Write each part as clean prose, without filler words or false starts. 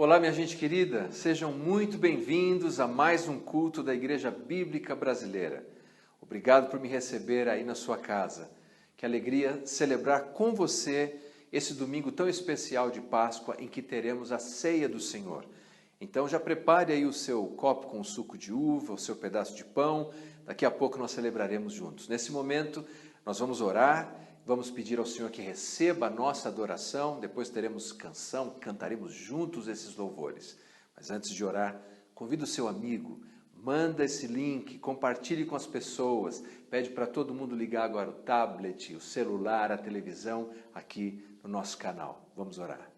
Olá, minha gente querida, sejam muito bem-vindos a mais um culto da Igreja Bíblica Brasileira. Obrigado por me receber aí na sua casa. Que alegria celebrar com você esse domingo tão especial de Páscoa em que teremos a ceia do Senhor. Então já prepare aí o seu copo com suco de uva, o seu pedaço de pão, daqui a pouco nós celebraremos juntos. Nesse momento nós vamos orar, vamos pedir ao Senhor que receba a nossa adoração, depois teremos canção, cantaremos juntos esses louvores. Mas antes de orar, convida o seu amigo, manda esse link, compartilhe com as pessoas, pede para todo mundo ligar agora o tablet, o celular, a televisão aqui no nosso canal. Vamos orar.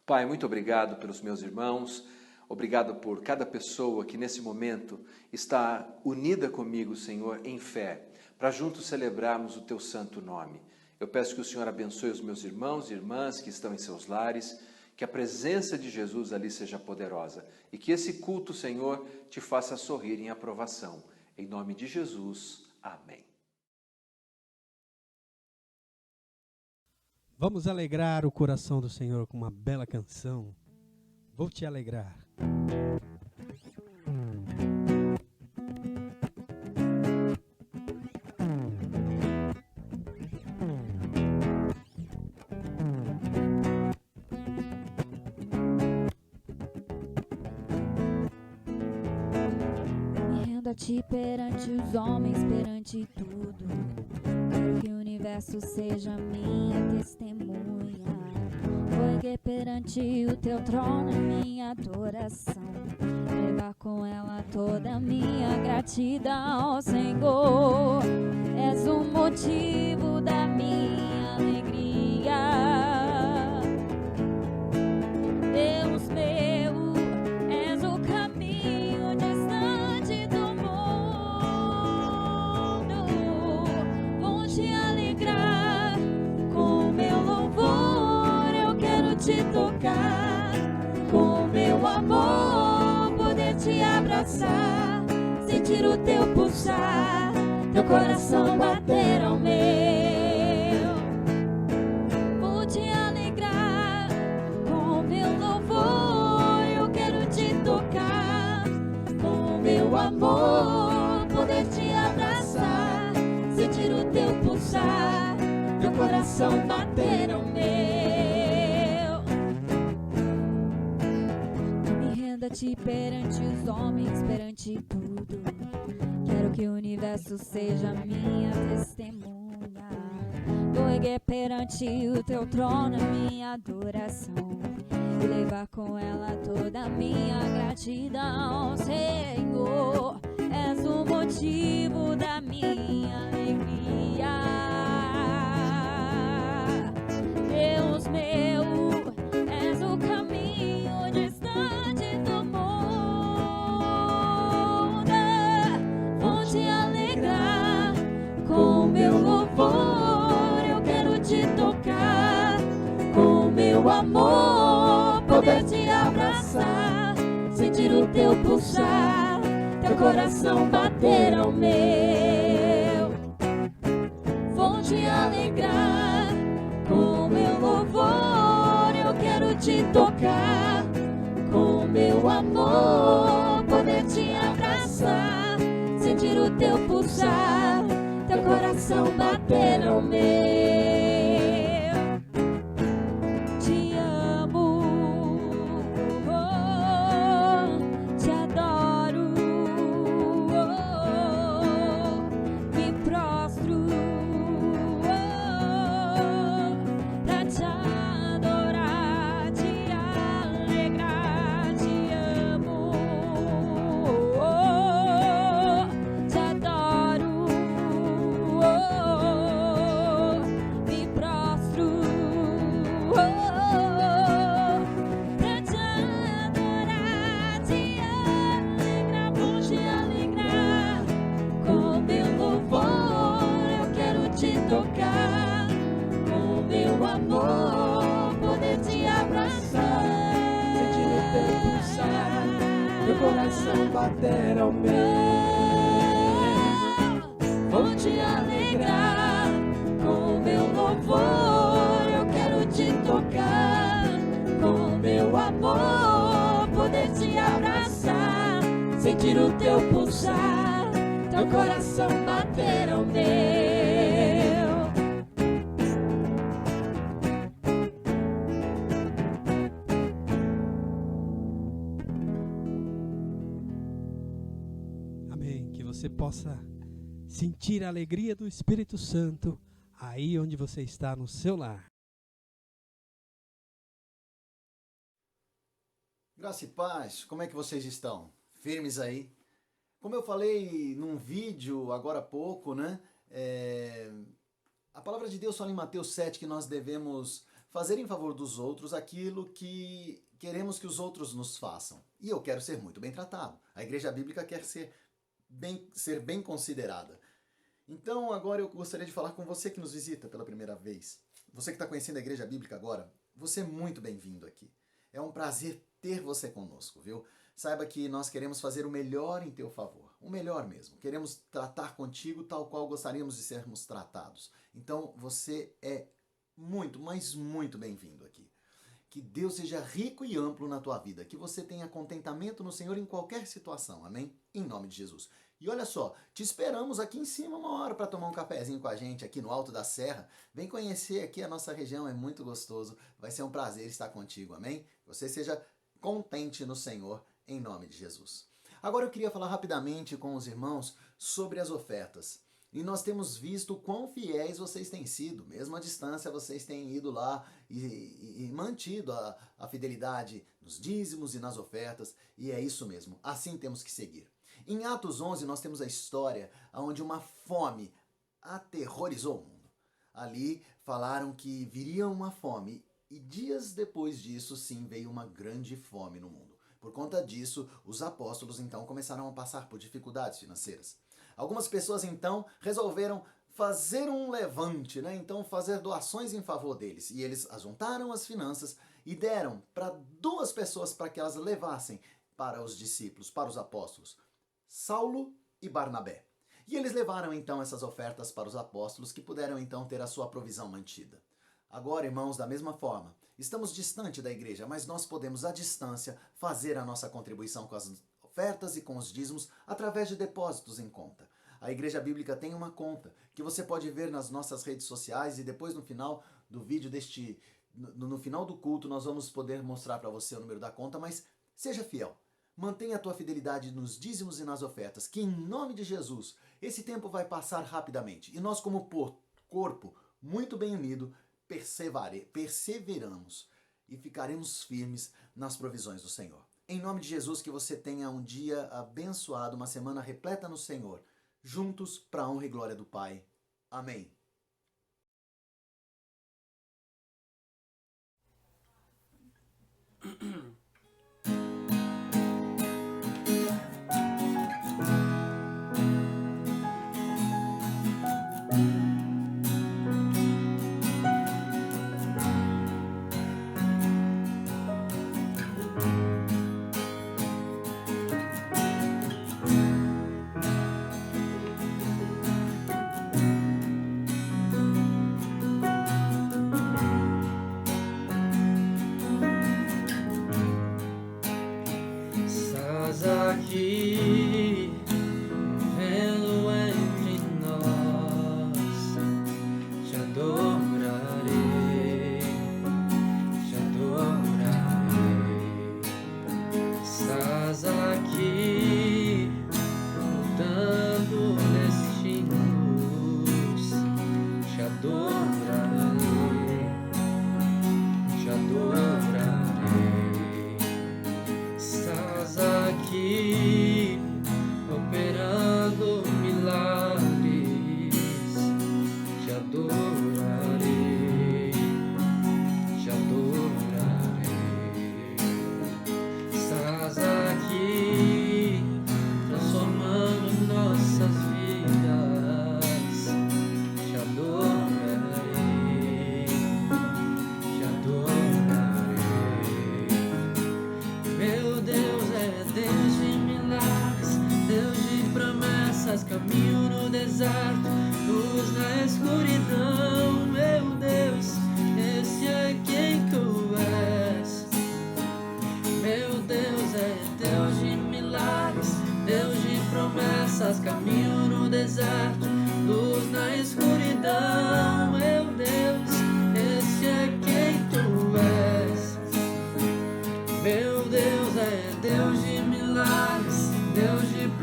Pai, muito obrigado pelos meus irmãos, obrigado por cada pessoa que nesse momento está unida comigo, Senhor, em fé, para juntos celebrarmos o Teu santo nome. Eu peço que o Senhor abençoe os meus irmãos e irmãs que estão em seus lares, que a presença de Jesus ali seja poderosa e que esse culto, Senhor, te faça sorrir em aprovação. Em nome de Jesus, amém. Vamos alegrar o coração do Senhor com uma bela canção. Vou te alegrar. Renda-te perante os homens, perante tudo. Quero que o universo seja minha testemunha. Vou erguer perante o teu trono minha adoração, levar com ela toda a minha gratidão, Senhor. És o motivo da minha alegria, Deus meu, és o caminho distante do mundo. Vou te alegrar com meu louvor, eu quero te tocar com meu amor, poder te abraçar, sentir o teu pulsar, teu coração bater ao meu. Vou te alegrar com meu louvor, eu quero te tocar com meu amor, poder te abraçar, sentir o teu pulsar, teu coração bater ao meu. Me renda-te perante os homens, perante tudo. Quero que o universo seja minha testemunha. Vou erguer perante o teu trono minha adoração e levar com ela toda a minha gratidão, Senhor. És o motivo da minha alegria, Deus meu, és o caminho distante do mundo. Vou te alegrar com meu louvor, eu quero te tocar com meu amor, poder te abraçar, sentir o teu pulsar, teu coração bater ao meu. Vou te alegrar com meu louvor, eu quero te tocar com meu amor, poder te abraçar, sentir o teu pulsar, teu coração bater ao meu. Te amo, te adoro, me prostro pra te adorar, te alegrar. Te amo, te adoro, me prostro pra te adorar, te alegrar. Vou te alegrar com meu louvor, eu quero te tocar com meu amor, poder te abraçar, sentir o teu pulsar, teu coração bater ao meu. Vou te alegrar com meu louvor, eu quero te tocar com meu amor. sentir o teu pulsar, teu coração bater ao meu. Amém. Que você possa sentir a alegria do Espírito Santo aí onde você está, no seu lar. Graça e paz, como é que vocês estão? Firmes aí? Como eu falei num vídeo agora há pouco, né? A palavra de Deus fala em Mateus 7 que nós devemos fazer em favor dos outros aquilo que queremos que os outros nos façam. E eu quero ser muito bem tratado. A igreja bíblica quer ser bem considerada. Então agora eu gostaria de falar com você que nos visita pela primeira vez. Você que está conhecendo a igreja bíblica agora, você é muito bem-vindo aqui. É um prazer ter você conosco, viu? Saiba que nós queremos fazer o melhor em teu favor. O melhor mesmo. Queremos tratar contigo tal qual gostaríamos de sermos tratados. Então você é muito, mas muito bem-vindo aqui. Que Deus seja rico e amplo na tua vida. Que você tenha contentamento no Senhor em qualquer situação. Amém? Em nome de Jesus. E olha só, te esperamos aqui em cima uma hora para tomar um cafezinho com a gente aqui no Alto da Serra. Vem conhecer aqui a nossa região, é muito gostoso. Vai ser um prazer estar contigo, amém? Você seja contente no Senhor, em nome de Jesus. Agora eu queria falar rapidamente com os irmãos sobre as ofertas. E nós temos visto quão fiéis vocês têm sido. Mesmo à distância, vocês têm ido lá e mantido a fidelidade nos dízimos e nas ofertas. E é isso mesmo, assim temos que seguir. Em Atos 11, nós temos a história onde uma fome aterrorizou o mundo. Ali falaram que viria uma fome e dias depois disso, sim, veio uma grande fome no mundo. Por conta disso, os apóstolos então começaram a passar por dificuldades financeiras. Algumas pessoas então resolveram fazer um levante, né? Então fazer doações em favor deles. E eles ajuntaram as finanças e deram para 2 pessoas para que elas levassem para os discípulos, para os apóstolos. Saulo e Barnabé. E eles levaram então essas ofertas para os apóstolos que puderam então ter a sua provisão mantida. Agora, irmãos, da mesma forma, estamos distante da igreja, mas nós podemos à distância fazer a nossa contribuição com as ofertas e com os dízimos através de depósitos em conta. A igreja bíblica tem uma conta que você pode ver nas nossas redes sociais e depois no final do vídeo no final do culto nós vamos poder mostrar para você o número da conta, mas seja fiel. Mantenha a tua fidelidade nos dízimos e nas ofertas, que em nome de Jesus, esse tempo vai passar rapidamente. E nós, como corpo muito bem unido, perseveramos e ficaremos firmes nas provisões do Senhor. Em nome de Jesus, que você tenha um dia abençoado, uma semana repleta no Senhor, juntos para a honra e glória do Pai. Amém.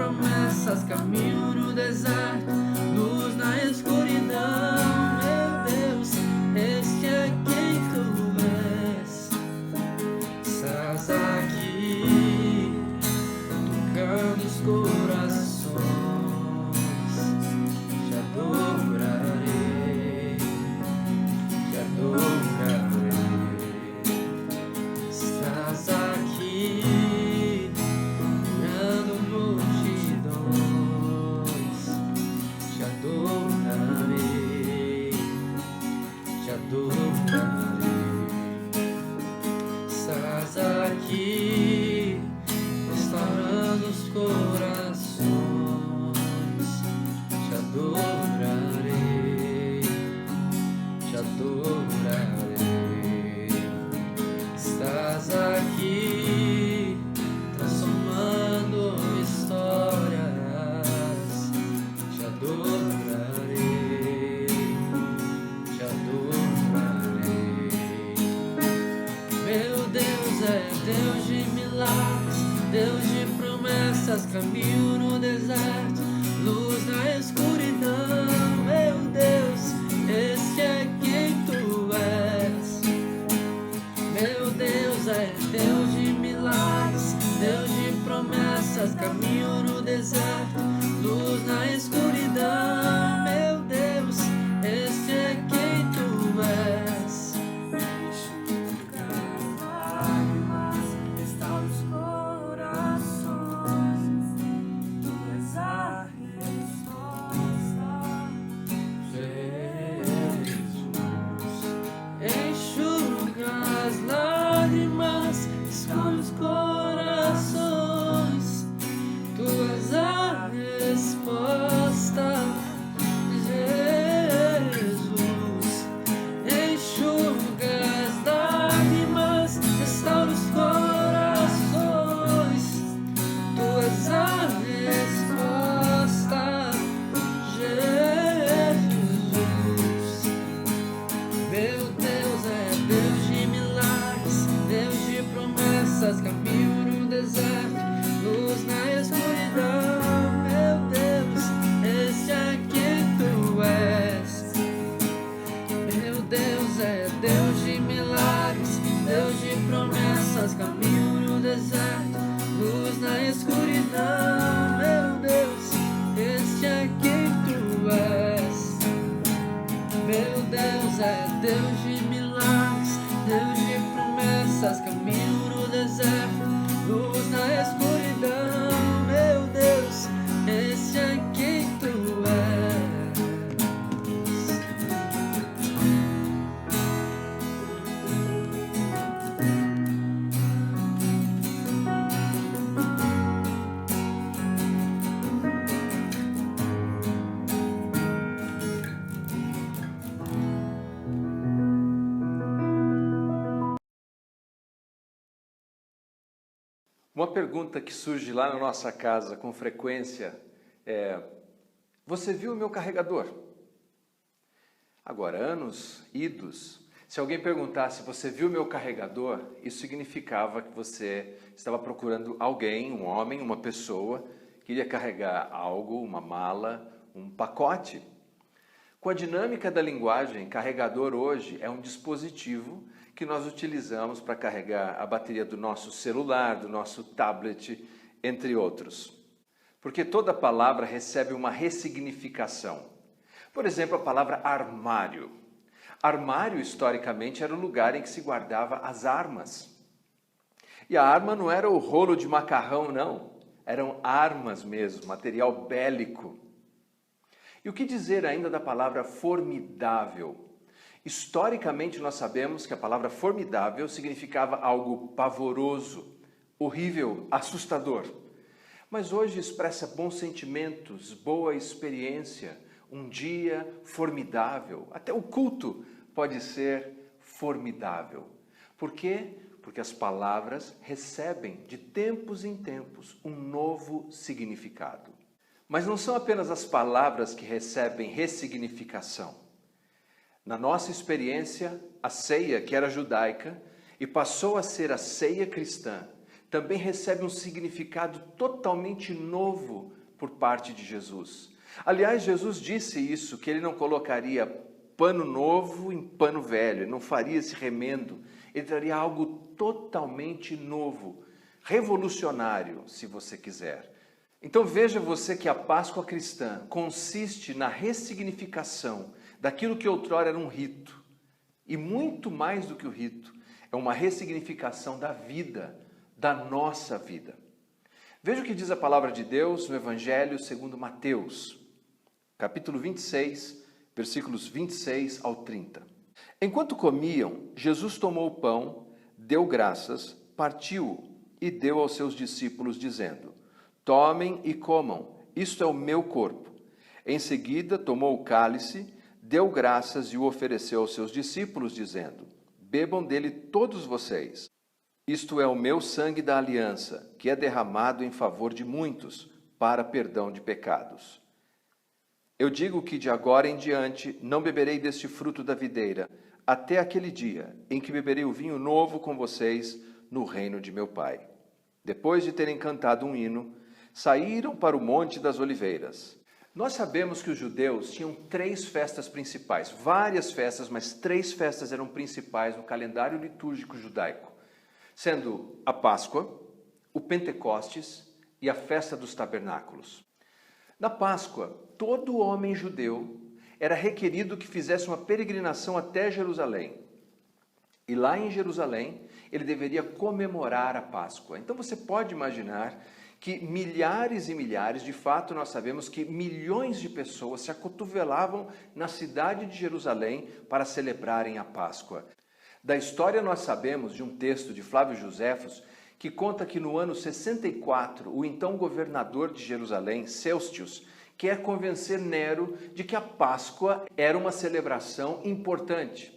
promessas, caminho no deserto, luz na escuridão. Meu Deus, este é quem tu és. Estás aqui, tocando os corações. Te adorarei, te adorarei. Estás aqui, curando multidões. Te adorarei, te adorarei. Estás aqui, restaurando os corações. Te adorarei, te adorarei. Estás aqui, transformando histórias. Te adorarei, te adorarei. Meu Deus é Deus de milagres, Deus de promessas, caminho no deserto, luz na escuridão. Meu Deus, este é quem tu és. Meu Deus é Deus de milagres, Deus de promessas, caminho no deserto, luz na escuridão. Meu Deus, este é quem tu és. Restaura os corações, tu és a resposta. Jesus, enxuga as lágrimas, escolhe os corações. Tu és a resposta. Jesus, enxuga as lágrimas, restaura os corações. Tu és a resposta. Jesus, meu Deus é Deus de milagres, Deus de promessas, caminho no deserto, luz na escuridão. Meu Deus, este é quem tu és. Meu Deus é Deus de milagres, Deus de promessas, caminho no deserto, luz na escuridão. Meu Deus, este é quem tu és. Meu Deus é Deus de milagres, Deus de promessas, caminho no deserto, luz na escuridão. Meu Deus, esse é quem tu és. Uma pergunta que surge lá na nossa casa com frequência é: você viu o meu carregador? Agora, anos idos, se alguém perguntasse: você viu o meu carregador? Isso significava que você estava procurando alguém, um homem, uma pessoa, que iria carregar algo, uma mala, um pacote. Com a dinâmica da linguagem, carregador hoje é um dispositivo que nós utilizamos para carregar a bateria do nosso celular, do nosso tablet, entre outros. Porque toda palavra recebe uma ressignificação. Por exemplo, a palavra armário. Armário, historicamente, era o lugar em que se guardava as armas. E a arma não era o rolo de macarrão, não. Eram armas mesmo, material bélico. E o que dizer ainda da palavra formidável? Historicamente, nós sabemos que a palavra formidável significava algo pavoroso, horrível, assustador. Mas hoje expressa bons sentimentos, boa experiência, um dia formidável. Até o culto pode ser formidável. Por quê? Porque as palavras recebem, de tempos em tempos, um novo significado. Mas não são apenas as palavras que recebem ressignificação. Na nossa experiência, a ceia, que era judaica, e passou a ser a ceia cristã, também recebe um significado totalmente novo por parte de Jesus. Aliás, Jesus disse isso, que ele não colocaria pano novo em pano velho, ele não faria esse remendo, ele traria algo totalmente novo, revolucionário, se você quiser. Então veja você que a Páscoa cristã consiste na ressignificação daquilo que outrora era um rito, e muito mais do que o rito, é uma ressignificação da vida, da nossa vida. Veja o que diz a palavra de Deus no Evangelho segundo Mateus, capítulo 26, versículos 26 ao 30. Enquanto comiam, Jesus tomou o pão, deu graças, partiu-o e deu aos seus discípulos, dizendo: tomem e comam, isto é o meu corpo. Em seguida, tomou o cálice, deu graças e o ofereceu aos seus discípulos, dizendo: bebam dele todos vocês. Isto é o meu sangue da aliança, que é derramado em favor de muitos, para perdão de pecados. Eu digo que de agora em diante não beberei deste fruto da videira, até aquele dia em que beberei o vinho novo com vocês no reino de meu Pai. Depois de terem cantado um hino, saíram para o Monte das Oliveiras. Nós sabemos que os judeus tinham 3 festas principais, várias festas, mas 3 festas eram principais no calendário litúrgico judaico, sendo a Páscoa, o Pentecostes e a Festa dos Tabernáculos. Na Páscoa, todo homem judeu era requerido que fizesse uma peregrinação até Jerusalém. E lá em Jerusalém, ele deveria comemorar a Páscoa. Então você pode imaginar que milhares e milhares, de fato nós sabemos que milhões de pessoas se acotovelavam na cidade de Jerusalém para celebrarem a Páscoa. Da história nós sabemos de um texto de Flávio Joséfos que conta que no ano 64, o então governador de Jerusalém, Ceustius, quer convencer Nero de que a Páscoa era uma celebração importante.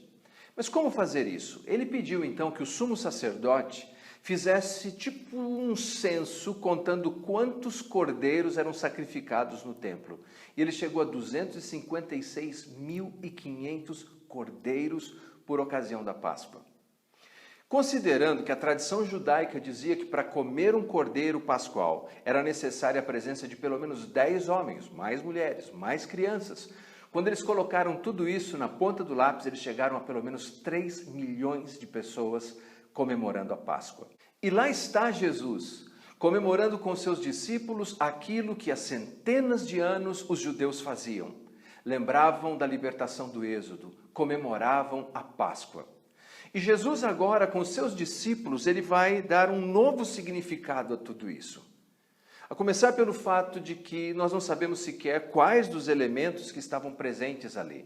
Mas como fazer isso? Ele pediu então que o sumo sacerdote fizesse tipo um censo contando quantos cordeiros eram sacrificados no templo. E ele chegou a 256.500 cordeiros por ocasião da Páscoa. Considerando que a tradição judaica dizia que para comer um cordeiro pascual era necessária a presença de pelo menos 10 homens, mais mulheres, mais crianças, quando eles colocaram tudo isso na ponta do lápis, eles chegaram a pelo menos 3 milhões de pessoas comemorando a Páscoa. E lá está Jesus, comemorando com seus discípulos aquilo que há centenas de anos os judeus faziam. Lembravam da libertação do Êxodo, comemoravam a Páscoa. E Jesus agora, com seus discípulos, ele vai dar um novo significado a tudo isso. A começar pelo fato de que nós não sabemos sequer quais dos elementos que estavam presentes ali.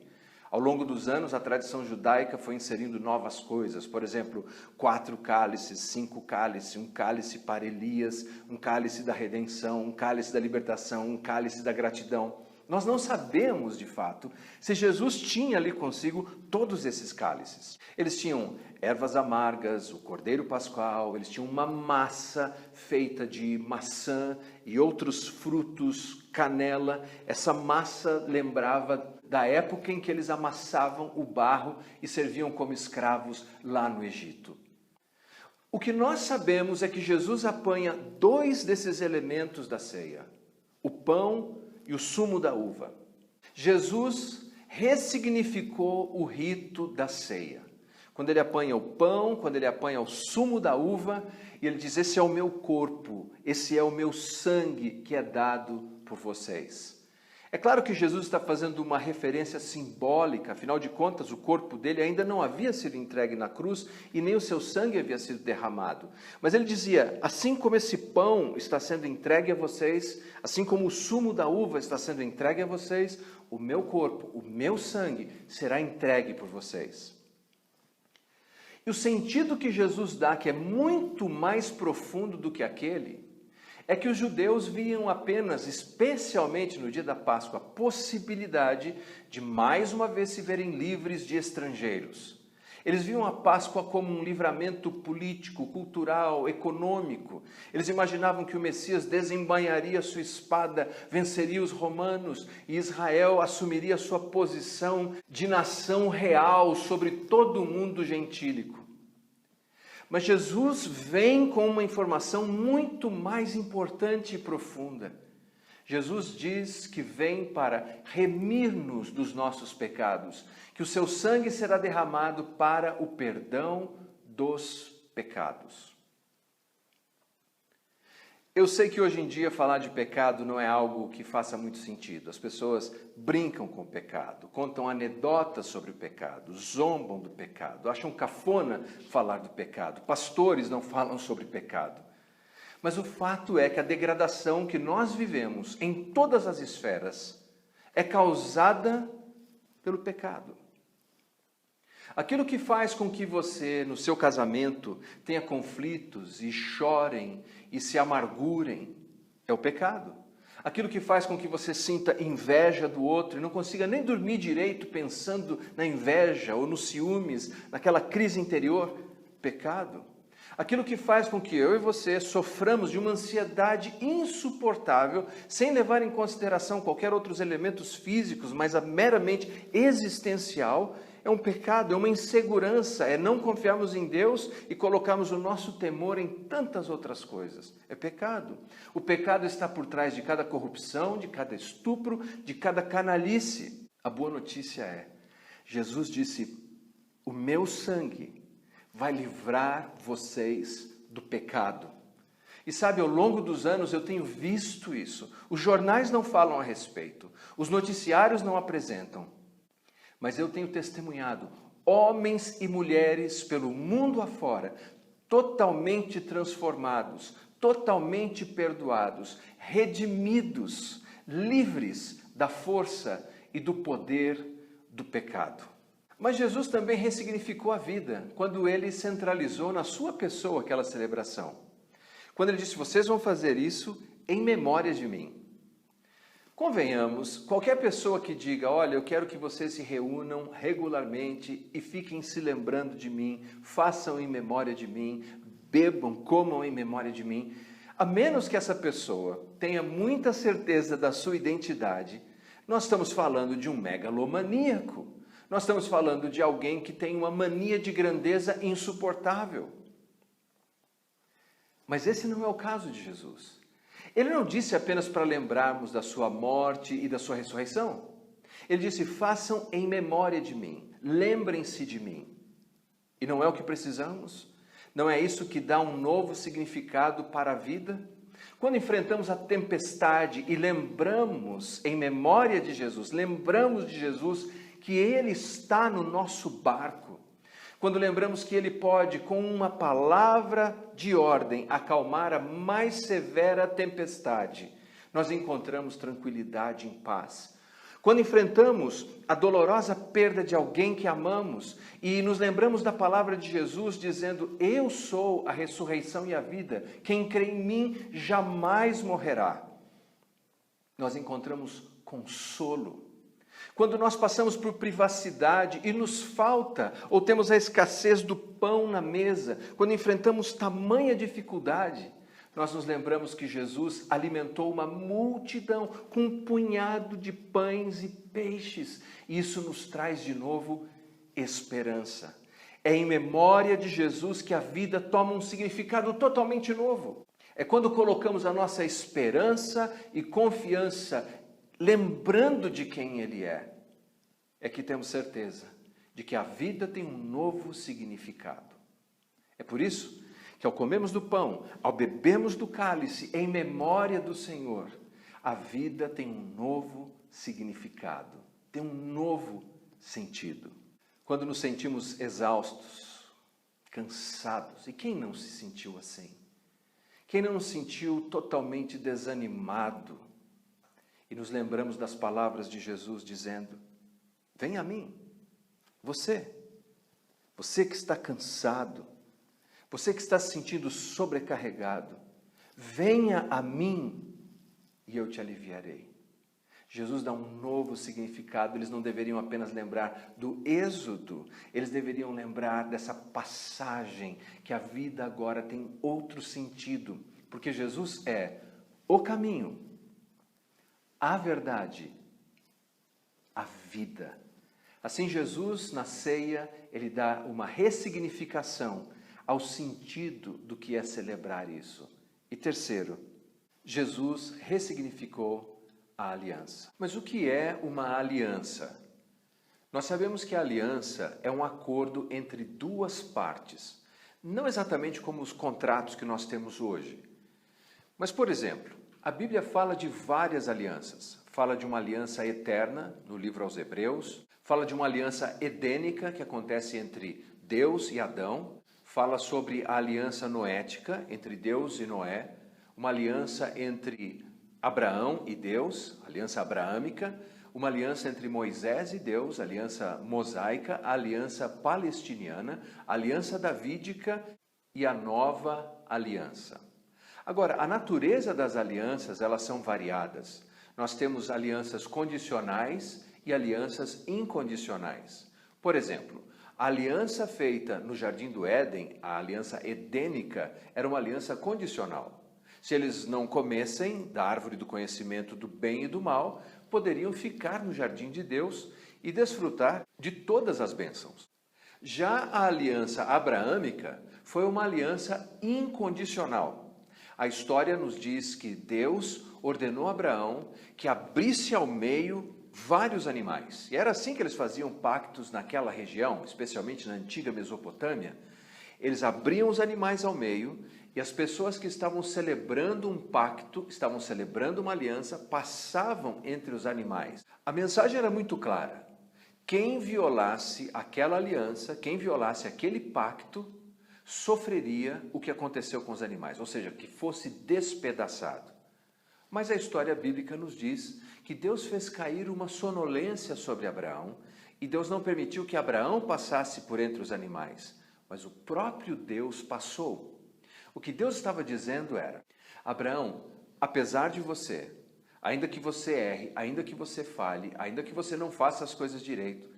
Ao longo dos anos, a tradição judaica foi inserindo novas coisas. Por exemplo, 4 cálices, 5 cálices, um cálice para Elias, um cálice da redenção, um cálice da libertação, um cálice da gratidão. Nós não sabemos, de fato, se Jesus tinha ali consigo todos esses cálices. Eles tinham ervas amargas, o cordeiro pascual, eles tinham uma massa feita de maçã e outros frutos, canela. Essa massa lembrava da época em que eles amassavam o barro e serviam como escravos lá no Egito. O que nós sabemos é que Jesus apanha 2 desses elementos da ceia, o pão e o sumo da uva. Jesus ressignificou o rito da ceia. Quando ele apanha o pão, quando ele apanha o sumo da uva, e ele diz: esse é o meu corpo, esse é o meu sangue que é dado por vocês. É claro que Jesus está fazendo uma referência simbólica, afinal de contas o corpo dele ainda não havia sido entregue na cruz e nem o seu sangue havia sido derramado. Mas ele dizia: assim como esse pão está sendo entregue a vocês, assim como o sumo da uva está sendo entregue a vocês, o meu corpo, o meu sangue será entregue por vocês. E o sentido que Jesus dá, que é muito mais profundo do que aquele, é que os judeus viam apenas, especialmente no dia da Páscoa, a possibilidade de mais uma vez se verem livres de estrangeiros. Eles viam a Páscoa como um livramento político, cultural, econômico. Eles imaginavam que o Messias desembainharia sua espada, venceria os romanos e Israel assumiria sua posição de nação real sobre todo o mundo gentílico. Mas Jesus vem com uma informação muito mais importante e profunda. Jesus diz que vem para remir-nos dos nossos pecados, que o seu sangue será derramado para o perdão dos pecados. Eu sei que hoje em dia falar de pecado não é algo que faça muito sentido. As pessoas brincam com o pecado, contam anedotas sobre o pecado, zombam do pecado, acham cafona falar do pecado. Pastores não falam sobre pecado. Mas o fato é que a degradação que nós vivemos em todas as esferas é causada pelo pecado. Aquilo que faz com que você, no seu casamento, tenha conflitos e chorem e se amargurem é o pecado. Aquilo que faz com que você sinta inveja do outro e não consiga nem dormir direito pensando na inveja ou nos ciúmes, naquela crise interior, pecado. Aquilo que faz com que eu e você soframos de uma ansiedade insuportável, sem levar em consideração qualquer outros elementos físicos, mas a meramente existencial, é um pecado, é uma insegurança, é não confiarmos em Deus e colocarmos o nosso temor em tantas outras coisas. É pecado. O pecado está por trás de cada corrupção, de cada estupro, de cada canalice. A boa notícia é, Jesus disse, o meu sangue vai livrar vocês do pecado. E sabe, ao longo dos anos eu tenho visto isso. Os jornais não falam a respeito, os noticiários não apresentam. Mas eu tenho testemunhado homens e mulheres pelo mundo afora, totalmente transformados, totalmente perdoados, redimidos, livres da força e do poder do pecado. Mas Jesus também ressignificou a vida quando ele centralizou na sua pessoa aquela celebração. Quando ele disse, vocês vão fazer isso em memória de mim. Convenhamos, qualquer pessoa que diga, olha, eu quero que vocês se reúnam regularmente e fiquem se lembrando de mim, façam em memória de mim, bebam, comam em memória de mim, a menos que essa pessoa tenha muita certeza da sua identidade, nós estamos falando de um megalomaníaco, nós estamos falando de alguém que tem uma mania de grandeza insuportável. Mas esse não é o caso de Jesus. Ele não disse apenas para lembrarmos da sua morte e da sua ressurreição. Ele disse, façam em memória de mim, lembrem-se de mim. E não é o que precisamos? Não é isso que dá um novo significado para a vida? Quando enfrentamos a tempestade e lembramos em memória de Jesus, lembramos de Jesus que Ele está no nosso barco, quando lembramos que Ele pode, com uma palavra de ordem, acalmar a mais severa tempestade, nós encontramos tranquilidade e paz. Quando enfrentamos a dolorosa perda de alguém que amamos e nos lembramos da palavra de Jesus dizendo, eu sou a ressurreição e a vida, quem crê em mim jamais morrerá, nós encontramos consolo. Quando nós passamos por privacidade e nos falta, ou temos a escassez do pão na mesa, quando enfrentamos tamanha dificuldade, nós nos lembramos que Jesus alimentou uma multidão com um punhado de pães e peixes. E isso nos traz de novo esperança. É em memória de Jesus que a vida toma um significado totalmente novo. É quando colocamos a nossa esperança e confiança lembrando de quem Ele é que temos certeza de que a vida tem um novo significado. É por isso que ao comermos do pão, ao bebermos do cálice, em memória do Senhor, a vida tem um novo significado, tem um novo sentido. Quando nos sentimos exaustos, cansados, e quem não se sentiu assim? Quem não se sentiu totalmente desanimado? E nos lembramos das palavras de Jesus dizendo, vem a mim, você que está cansado, você que está se sentindo sobrecarregado, venha a mim e eu te aliviarei. Jesus dá um novo significado, eles não deveriam apenas lembrar do êxodo, eles deveriam lembrar dessa passagem, que a vida agora tem outro sentido, porque Jesus é o caminho, a verdade, a vida. Assim Jesus, na ceia, ele dá uma ressignificação ao sentido do que é celebrar isso. E terceiro, Jesus ressignificou a aliança. Mas o que é uma aliança? Nós sabemos que a aliança é um acordo entre duas partes, não exatamente como os contratos que nós temos hoje. Mas, por exemplo, a Bíblia fala de várias alianças. Fala de uma aliança eterna, no livro aos Hebreus. Fala de uma aliança edênica, que acontece entre Deus e Adão. Fala sobre a aliança noética, entre Deus e Noé. Uma aliança entre Abraão e Deus, aliança abraâmica. Uma aliança entre Moisés e Deus, aliança mosaica. A aliança palestiniana, a aliança davídica e a nova aliança. Agora, a natureza das alianças, elas são variadas. Nós temos alianças condicionais e alianças incondicionais. Por exemplo, a aliança feita no Jardim do Éden, a aliança edênica, era uma aliança condicional. Se eles não comessem da árvore do conhecimento do bem e do mal, poderiam ficar no jardim de Deus e desfrutar de todas as bênçãos. Já a aliança abraâmica foi uma aliança incondicional. A história nos diz que Deus ordenou a Abraão que abrisse ao meio vários animais. E era assim que eles faziam pactos naquela região, especialmente na antiga Mesopotâmia. Eles abriam os animais ao meio e as pessoas que estavam celebrando um pacto, estavam celebrando uma aliança, passavam entre os animais. A mensagem era muito clara. Quem violasse aquela aliança, quem violasse aquele pacto, sofreria o que aconteceu com os animais, ou seja, que fosse despedaçado. Mas a história bíblica nos diz que Deus fez cair uma sonolência sobre Abraão e Deus não permitiu que Abraão passasse por entre os animais, mas o próprio Deus passou. O que Deus estava dizendo era: Abraão, apesar de você, ainda que você erre, ainda que você falhe, ainda que você não faça as coisas direito,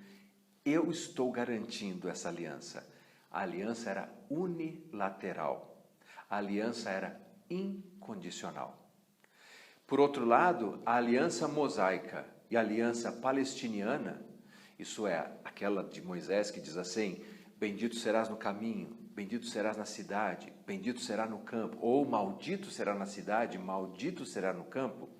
eu estou garantindo essa aliança. A aliança era unilateral. A aliança era incondicional. Por outro lado, a aliança mosaica e a aliança palestiniana, isso é, aquela de Moisés que diz assim: bendito serás no caminho, bendito serás na cidade, bendito será no campo, ou maldito será na cidade, maldito será no campo.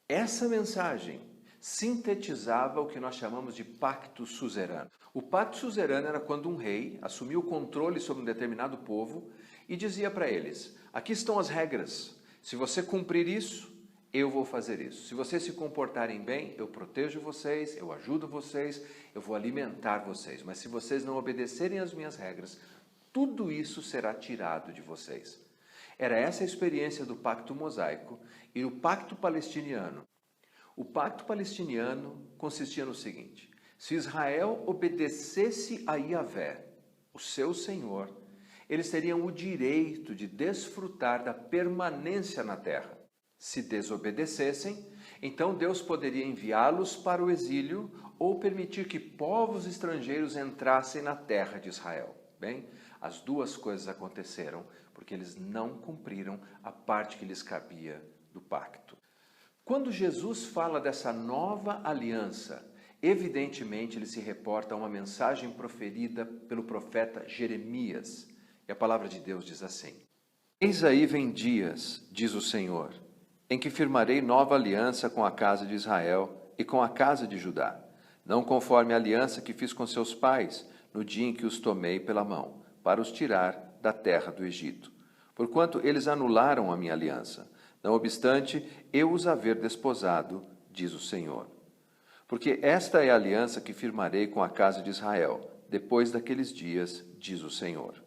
Essa mensagem sintetizava o que nós chamamos de pacto suzerano. O pacto suzerano era quando um rei assumia o controle sobre um determinado povo e dizia para eles: aqui estão as regras, se você cumprir isso, eu vou fazer isso. Se vocês se comportarem bem, eu protejo vocês, eu ajudo vocês, eu vou alimentar vocês. Mas se vocês não obedecerem às minhas regras, tudo isso será tirado de vocês. Era essa a experiência do pacto mosaico e o pacto palestiniano. O pacto palestiniano consistia no seguinte: se Israel obedecesse a Yahvé, o seu Senhor, eles teriam o direito de desfrutar da permanência na terra. Se desobedecessem, então Deus poderia enviá-los para o exílio ou permitir que povos estrangeiros entrassem na terra de Israel. Bem, as duas coisas aconteceram porque eles não cumpriram a parte que lhes cabia do pacto. Quando Jesus fala dessa nova aliança, evidentemente ele se reporta a uma mensagem proferida pelo profeta Jeremias. E a palavra de Deus diz assim: eis aí vem dias, diz o Senhor, em que firmarei nova aliança com a casa de Israel e com a casa de Judá, não conforme a aliança que fiz com seus pais, no dia em que os tomei pela mão, para os tirar da terra do Egito. Porquanto eles anularam a minha aliança, não obstante eu os haver desposado, diz o Senhor. Porque esta é a aliança que firmarei com a casa de Israel, depois daqueles dias, diz o Senhor.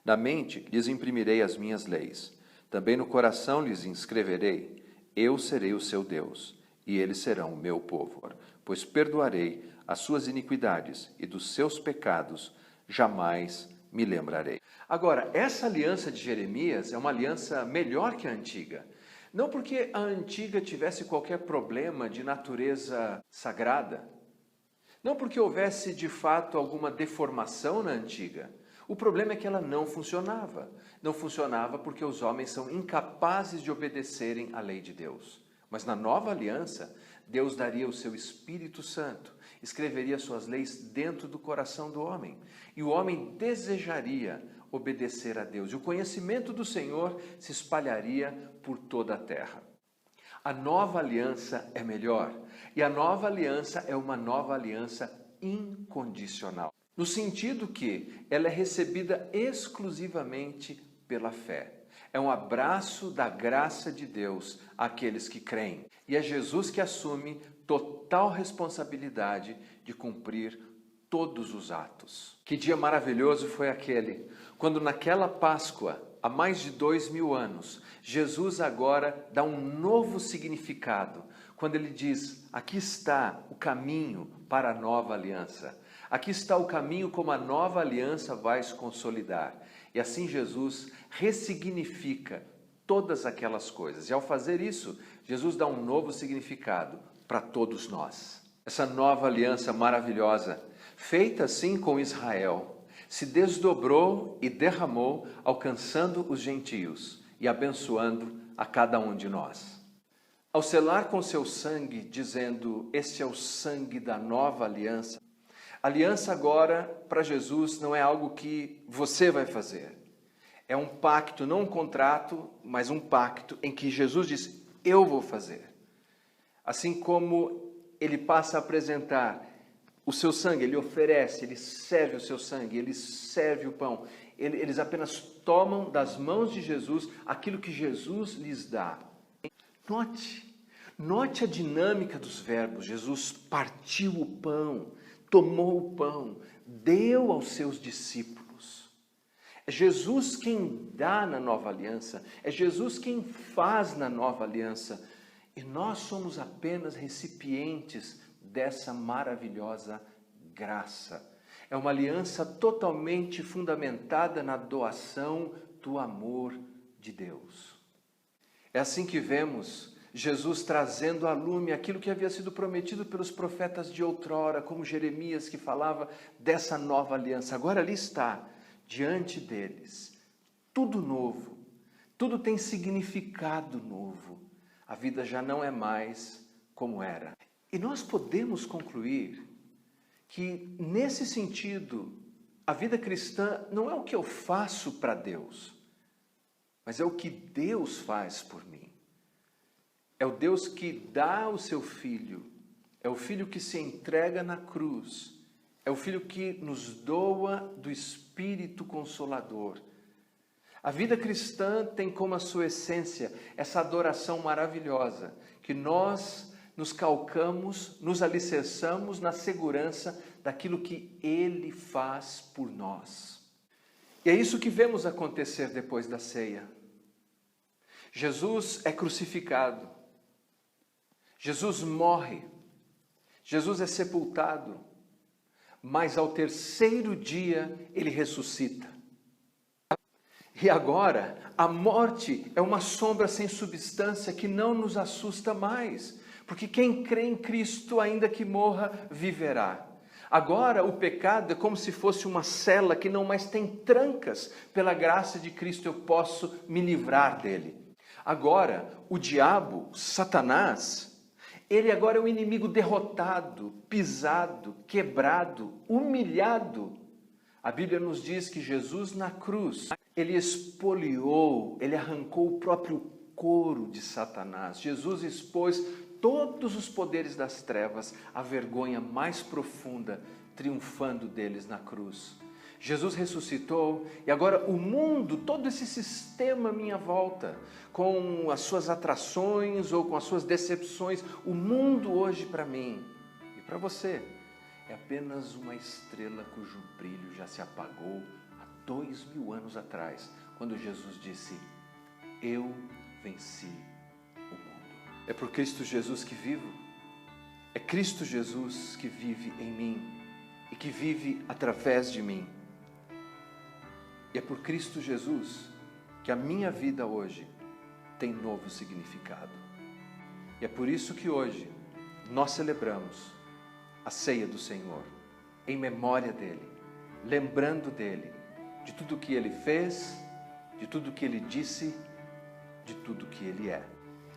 Na mente lhes imprimirei as minhas leis, também no coração lhes inscreverei, eu serei o seu Deus, e eles serão o meu povo, pois perdoarei as suas iniquidades e dos seus pecados jamais me lembrarei. Agora, essa aliança de Jeremias é uma aliança melhor que a antiga. Não porque a antiga tivesse qualquer problema de natureza sagrada. Não porque houvesse de fato alguma deformação na antiga. O problema é que ela não funcionava. Não funcionava porque os homens são incapazes de obedecerem à lei de Deus. Mas na nova aliança, Deus daria o seu Espírito Santo, escreveria suas leis dentro do coração do homem. E o homem desejaria obedecer a Deus. E o conhecimento do Senhor se espalharia por toda a terra. A nova aliança é melhor. E a nova aliança é uma nova aliança incondicional. No sentido que ela é recebida exclusivamente pela fé. É um abraço da graça de Deus àqueles que creem. E é Jesus que assume total responsabilidade de cumprir todos os atos. Que dia maravilhoso foi aquele, quando naquela Páscoa, há mais de 2000 anos, Jesus agora dá um novo significado, quando ele diz, aqui está o caminho para a nova aliança. Aqui está o caminho como a nova aliança vai se consolidar. E assim Jesus ressignifica todas aquelas coisas. E ao fazer isso, Jesus dá um novo significado para todos nós. Essa nova aliança maravilhosa, feita assim com Israel, se desdobrou e derramou, alcançando os gentios e abençoando a cada um de nós. Ao selar com seu sangue, dizendo, este é o sangue da nova aliança, a aliança agora, para Jesus, não é algo que você vai fazer. É um pacto, não um contrato, mas um pacto em que Jesus diz, eu vou fazer. Assim como ele passa a apresentar o seu sangue, ele oferece, ele serve o seu sangue, ele serve o pão. Eles apenas tomam das mãos de Jesus aquilo que Jesus lhes dá. Note a dinâmica dos verbos. Jesus partiu o pão, tomou o pão, deu aos seus discípulos. É Jesus quem dá na nova aliança, é Jesus quem faz na nova aliança. E nós somos apenas recipientes dessa maravilhosa graça. É uma aliança totalmente fundamentada na doação do amor de Deus. É assim que vemos Jesus trazendo à lume aquilo que havia sido prometido pelos profetas de outrora, como Jeremias, que falava dessa nova aliança. Agora ali está, diante deles, tudo novo, tudo tem significado novo. A vida já não é mais como era. E nós podemos concluir que, nesse sentido, a vida cristã não é o que eu faço para Deus, mas é o que Deus faz por mim. É o Deus que dá o seu Filho, é o Filho que se entrega na cruz, é o Filho que nos doa do Espírito Consolador. A vida cristã tem como a sua essência essa adoração maravilhosa, que nós nos calcamos, nos alicerçamos na segurança daquilo que Ele faz por nós. E é isso que vemos acontecer depois da ceia. Jesus é crucificado, Jesus morre, Jesus é sepultado, mas ao terceiro dia Ele ressuscita. E agora, a morte é uma sombra sem substância que não nos assusta mais, porque quem crê em Cristo, ainda que morra, viverá. Agora, o pecado é como se fosse uma cela que não mais tem trancas. Pela graça de Cristo, eu posso me livrar dele. Agora, o diabo, Satanás, ele agora é um inimigo derrotado, pisado, quebrado, humilhado. A Bíblia nos diz que Jesus na cruz, ele expoliou, ele arrancou o próprio couro de Satanás. Jesus expôs todos os poderes das trevas, a vergonha mais profunda, triunfando deles na cruz. Jesus ressuscitou e agora o mundo, todo esse sistema à minha volta, com as suas atrações ou com as suas decepções, o mundo hoje para mim e para você é apenas uma estrela cujo brilho já se apagou há 2000 anos atrás, quando Jesus disse, eu venci o mundo. É por Cristo Jesus que vivo, é Cristo Jesus que vive em mim e que vive através de mim. E é por Cristo Jesus que a minha vida hoje tem novo significado. E é por isso que hoje nós celebramos a ceia do Senhor, em memória dEle, lembrando dEle, de tudo que Ele fez, de tudo que Ele disse, de tudo que Ele é.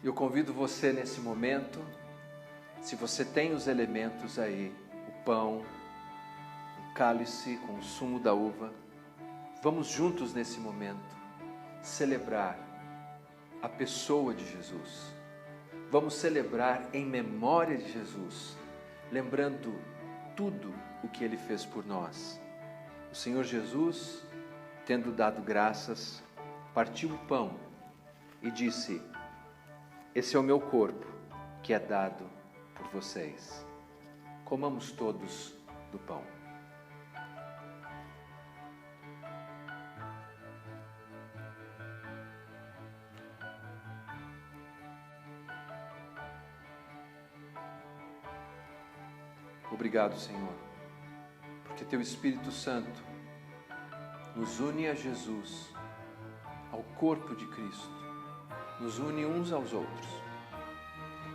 Eu convido você nesse momento, se você tem os elementos aí, o pão, o cálice com o sumo da uva, vamos juntos nesse momento celebrar a pessoa de Jesus. vamos celebrar em memória de Jesus, lembrando tudo o que Ele fez por nós. O Senhor Jesus, tendo dado graças, partiu o pão e disse: esse é o meu corpo, que é dado por vocês. Comamos todos do pão. Obrigado, Senhor, porque Teu Espírito Santo nos une a Jesus, ao corpo de Cristo, nos une uns aos outros.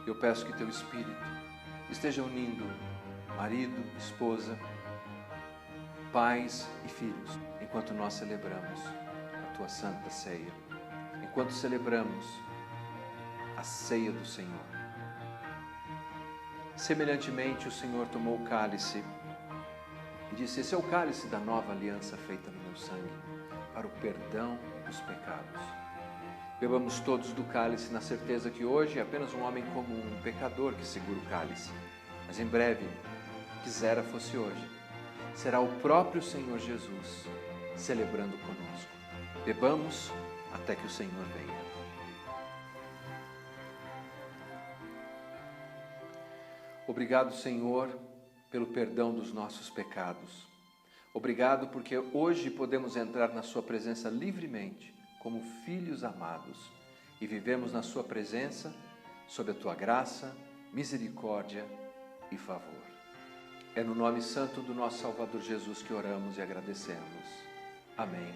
Eu peço que Teu Espírito esteja unindo marido, esposa, pais e filhos, enquanto nós celebramos a Tua Santa Ceia, enquanto celebramos a ceia do Senhor. Semelhantemente, o Senhor tomou o cálice e disse: esse é o cálice da nova aliança feita no meu sangue, para o perdão dos pecados. Bebamos todos do cálice na certeza que hoje é apenas um homem comum, um pecador que segura o cálice. Mas em breve, quisera fosse hoje, será o próprio Senhor Jesus celebrando conosco. Bebamos até que o Senhor venha. Obrigado, Senhor, pelo perdão dos nossos pecados. Obrigado porque hoje podemos entrar na Sua presença livremente, como filhos amados, e vivemos na Sua presença, sob a Tua graça, misericórdia e favor. É no nome santo do nosso Salvador Jesus que oramos e agradecemos. Amém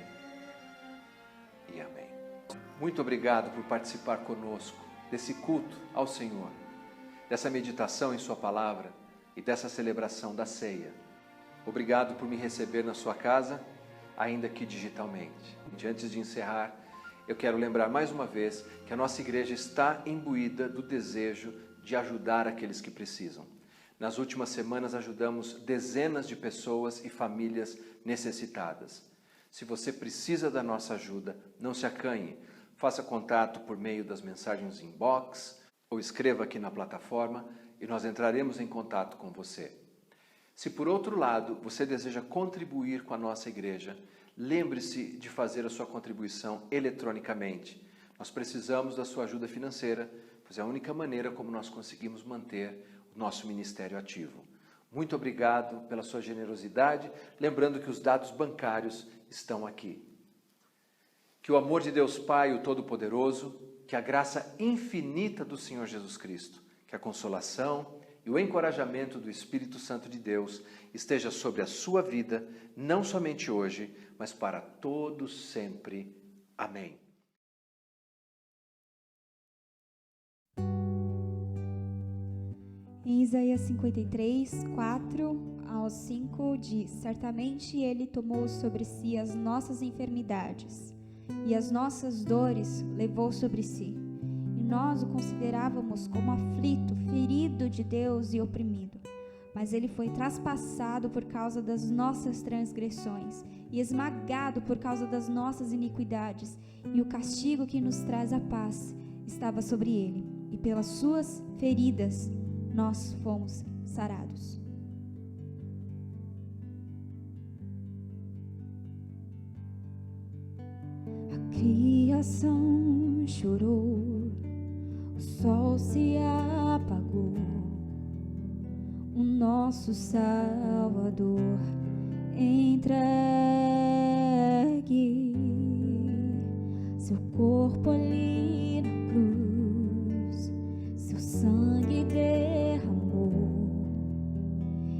e amém. Muito obrigado por participar conosco desse culto ao Senhor, dessa meditação em Sua palavra e dessa celebração da ceia. Obrigado por me receber na sua casa, ainda que digitalmente. E antes de encerrar, eu quero lembrar mais uma vez que a nossa igreja está imbuída do desejo de ajudar aqueles que precisam. Nas últimas semanas ajudamos dezenas de pessoas e famílias necessitadas. Se você precisa da nossa ajuda, não se acanhe. Faça contato por meio das mensagens inbox ou escreva aqui na plataforma e nós entraremos em contato com você. Se por outro lado você deseja contribuir com a nossa igreja, lembre-se de fazer a sua contribuição eletronicamente. Nós precisamos da sua ajuda financeira, pois é a única maneira como nós conseguimos manter o nosso ministério ativo. Muito obrigado pela sua generosidade, lembrando que os dados bancários estão aqui. Que o amor de Deus Pai, o Todo-Poderoso, que a graça infinita do Senhor Jesus Cristo, que a consolação e o encorajamento do Espírito Santo de Deus esteja sobre a sua vida, não somente hoje, mas para todos sempre. Amém. Em Isaías 53, 4 ao 5 diz: certamente Ele tomou sobre si as nossas enfermidades e as nossas dores levou sobre si. E nós o considerávamos como aflito, ferido de Deus e oprimido. Mas Ele foi traspassado por causa das nossas transgressões e esmagado por causa das nossas iniquidades. E o castigo que nos traz a paz estava sobre Ele. E pelas suas feridas nós fomos sarados. A criação chorou, o sol se apagou, o nosso Salvador entregue, seu corpo ali na cruz, seu sangue derramou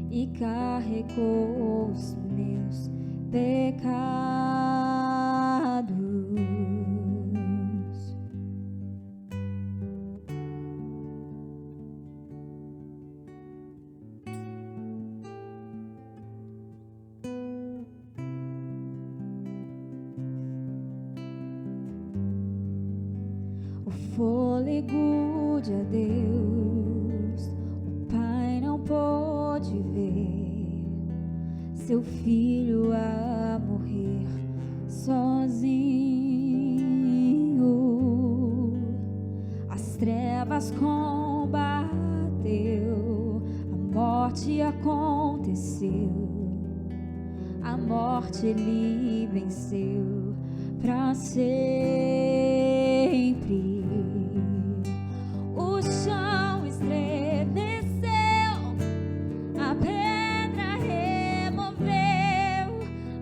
e carregou os meus pecados. O fôlego de adeus, o Pai não pôde ver seu filho a morrer sozinho. As trevas com morte aconteceu, a morte ele venceu para sempre. O chão estremeceu, a pedra removeu,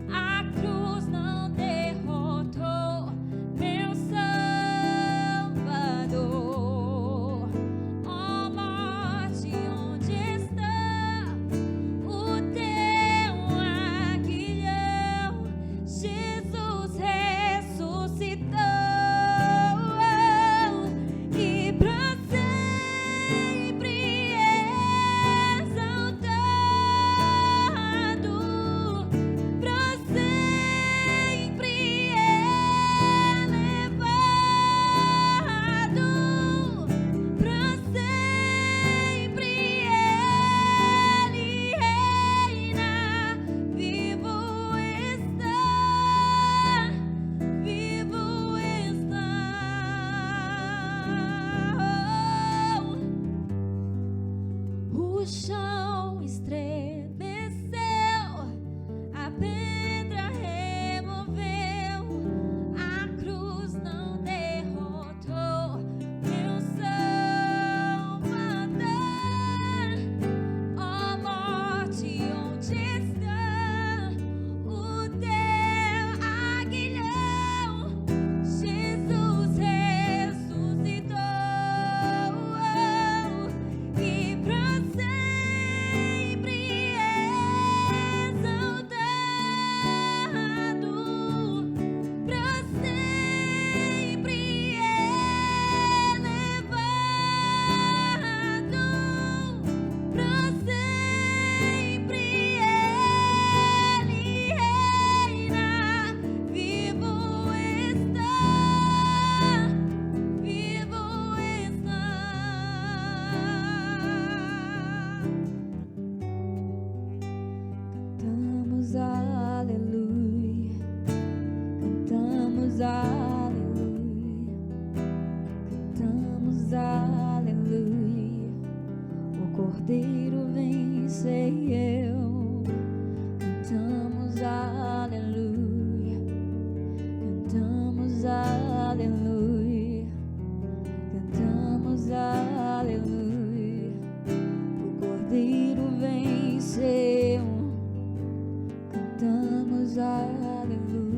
a cruz não derrotou meu Salvador. Ó morte, onde está o teu aguilhão? Jesus ressuscitou e pra sempre exaltado, pra sempre elevado, pra sempre ele reina, vivo está, vivo está. O chão estremeceu, a pedra removeu, a cruz não derrotou meu Salvador. Ó morte, onde está o teu aguilhão? Jesus ressuscitou e pra sempre exaltado, pra sempre elevado, pra sempre ele reina, vivo está, vivo está. Cantamos aleluia, cantamos aleluia, cantamos aleluia. O Cordeiro venceu. Cantamos aleluia, cantamos aleluia, cantamos aleluia. O Cordeiro venceu. Cantamos aleluia.